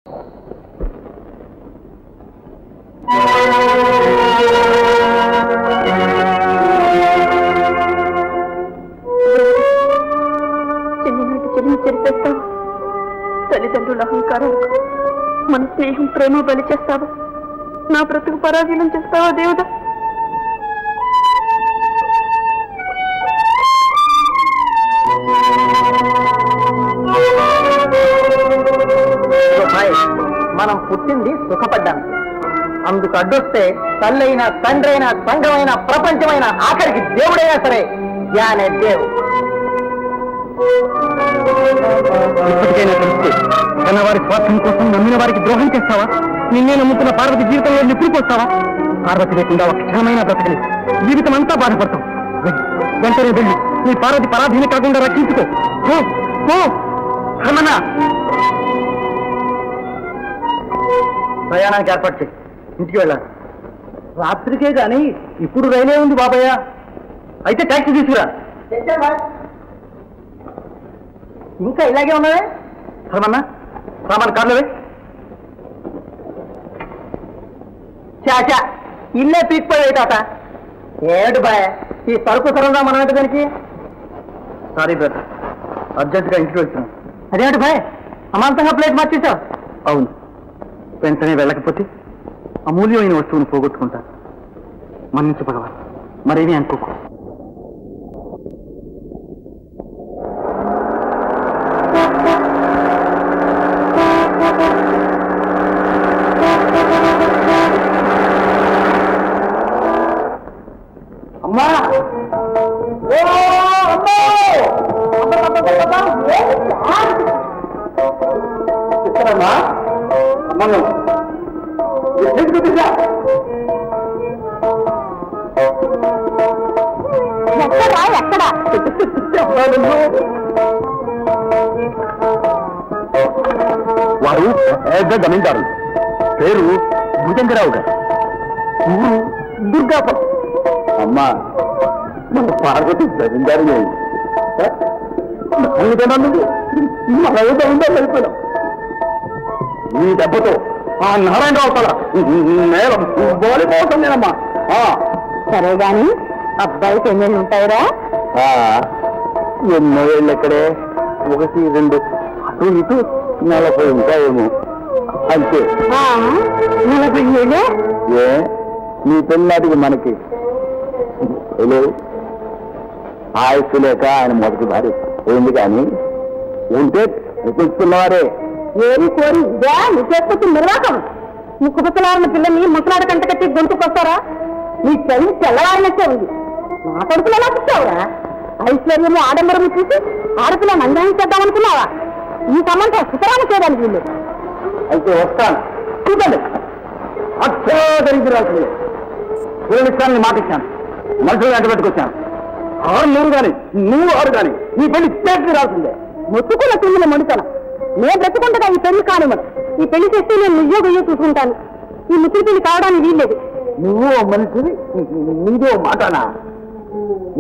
చిన్ననాటి చెల్లిని చెరిపేస్తావు, తల్లిదండ్రుల అహంకారాలకు మన స్నేహం ప్రేమ బలి చేస్తావా? నా బ్రతుకు పరాధీనం చేస్తావా దేవుడా? మనం పుట్టింది సుఖపడ్డానికి, అందుకు అడ్డొస్తే తల్లైనా తండ్రైనా సంఘమైనా ప్రపంచమైన ఆఖరికి దేవుడైనా సరే యానే దేవు. ఇప్పటికైనా తెలిస్తే కన్నవారి స్వార్థం కోసం నమ్మిన వారికి ద్రోహం చేస్తావా? నిన్నే నమ్ముతున్న పార్వతి జీవితంలో నిప్పుకొస్తావా? పార్వతి లేకుండా ఒక క్షణమైనా బ్రతకలి, జీవితం అంతా బాధపడతాం. వెంటనే వెళ్ళి నీ పార్వతి పరాధీన కాకుండా రక్షించుకో. ప్రయాణానికి ఏర్పాటు చేయి, ఇంటికి వెళ్ళాలి. రాత్రికే గాని ఇప్పుడు రైలే ఉంది బాబయ్య. అయితే ట్యాక్సీ తీసుకురా. ఇంకా ఇలాగే ఉన్నదే సరమన్నా, సామాన్ కార్లవే. చాచా ఇల్లే పీక్పోయాయి తాత. ఏమిటి బాయ్ ఈ సరుకు సరంగా మనం ఏంటి దానికి? సారీ బ్రదర్, అర్జెంటుగా ఇంటికి వెళ్తున్నాం. అదేమిటి బాయ్ అమాంతంగా ప్లేట్ మార్చేసావు? అవును, వెంటనే వెళ్ళకపోతే అమూల్యమైన వస్తువును పోగొట్టుకుంటా. మన్నించు భగవాన్, మరేమీ అనుకోకు. అమ్మా ఇస్తారమ్మా మనం ఎక్కడా ఎక్కడా వారు పెద్ద జమీందారు, పేరు భుజంగరావు గారు, ఊరు దుర్గాపురం. అమ్మా మన పార్వతి జమీందారు అయిపోయినాం. ఈ దెబ్బతో ఆ నారాయణరావు తల నేల బోలిపోతుందేనమ్మా. సరే గాని అబ్బాయికి ఎన్నెళ్ళు ఉంటాయిరా? ఎన్నో ఏళ్ళు ఎక్కడే, 1, 2 అటు ఇటు 40 ఉంటాయేమో అంతే. 40 ఏళ్ళే? ఏ నీ పెళ్ళాటికి మనకి ఆయుస్సు లేక ఆయన మొదటి భార్య పోయింది, కానీ ఉంటే చూస్తున్నవారే. ఏమి కోరి నిజేసుకొచ్చి నిర్వాహకం. ముక్కుపుతలారిన పిల్లల్ని ముసలాడ కంట కట్టి గొంతుకొస్తారా? నీ చెల్లి తెల్లవారినట్టే ఉంది. నా కొడుకులు ఎలా చూస్తావురా? ఐశ్వర్యము ఆడంబరము చూసి ఆడపిల్లని అంజనం చేద్దామనుకున్నావా? ఈ సంబంధం సుతరాలు చేయడానికి వీళ్ళు. అయితే వస్తాను, చూడండి. అత్యధిరాల్సిందే ఇస్తానని మాట ఇచ్చాను, మనుషులు వెంట పెట్టుకొచ్చాను. 6 కానీ 6 కానీ ఈ పెళ్లి చేతికి రాల్సిందే. మొత్తుకున్న పిల్లలు మడుతాను. నేను బ్రతుకుంటగా ఈ పెళ్లి కానివ్వను. ఈ పెళ్లి చేస్తే నేను నిజోగయ్యో చూసుకుంటాను. ఈ ముత్తులు పెళ్లి కావడానికి వీల్లేదు. నువ్వు మనిషివి, నీదో మాటానా?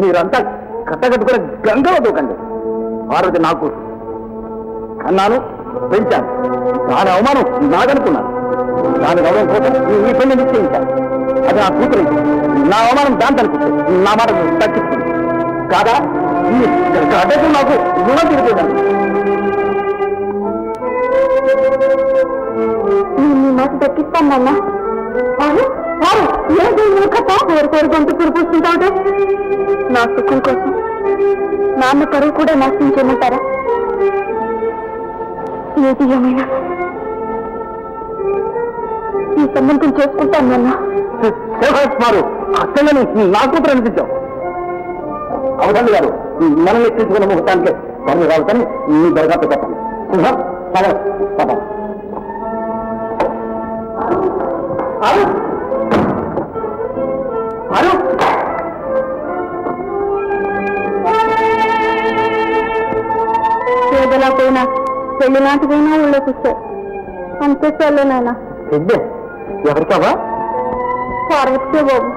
మీరంతా కట్టగట్టుకుని గంగలో దూకండి. పార్వతి నాకు కన్నాను, పెంచాను. దాని అవమానం నాదనుకున్నాను. దాని గౌరవం కోసం ఈ పెళ్లి నిశ్చయించాను. అది నా కూతురు. నా అవమానం దాంతో అనుకుంటే నా మాట తగ్గించుకుంది కాదా? ఈ అడ్డకు నాకు రుణం తిరిగేదాన్ని. నేను నీ మాట దక్కిస్తానన్నా. కోరు గొంతు పురిపూస్తుంటావుటే. నా సుఖం కోసం నాన్న కరువు కూడా నాశనం చేయమంటారా? ఏది ఏమైనా ఈ సంబంధం చేసుకుంటాను నాన్న. మారు అక్కడని నా కూతురు అనిపించావు. అవసరం గారు మనల్ని తీసుకున్న ముహూర్తానికి పనులు రావుతాని నీ దరఖాస్తు చెప్పండి. ఏదలా పోయినా పెళ్లి నాటికైనా ఊళ్ళోకి వస్తే అంతే చాలే నాయన. ఎవరికావా? పార్వతికే బాబు.